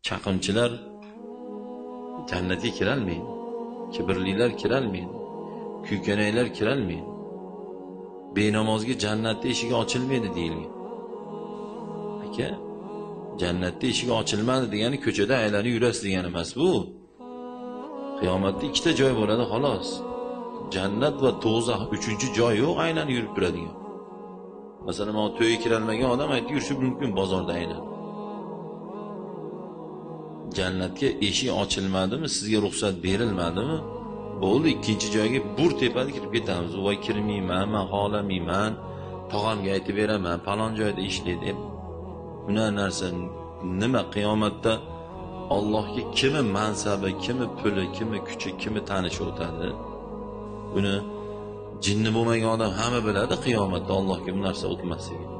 chaqimchilar jannatga kirolmaydi, kibrlilar kirolmaydi, kuykanaylar kirolmaydi, benamozga jannatda eshigi ochilmaydi deyilgan. Aka, jannatda eshigi ochilmadi degani ko'chada aylanib yurasiz degani emas bu. Qiyomatda ikkita joy bo'ladi xolos. Jannat va do'zax uchinchi joy yo'q aylanib yurib turadigan. Masalan, men to'yga kira olmagan odam aytib yurishi mumkin bozorda aylanib. Jannatga eshik ochilmadimi, sizga ruxsat berilmadimi? Bo'ldi, ikkinchi joyga bur tepada kirib ketamiz. Voy kirmayman, men xohlamayman, tog'amga aytib beraman, falon joyda ishlaydi deb. Buna narsa nima qiyomatda Allohga kimi mansabi, kimi puli, kimi kuchi, kimi tanishi o'tadi. Buni jinni bo'lmagan odam hamma biladi qiyomatda Allohga bu narsa o'tmasligini.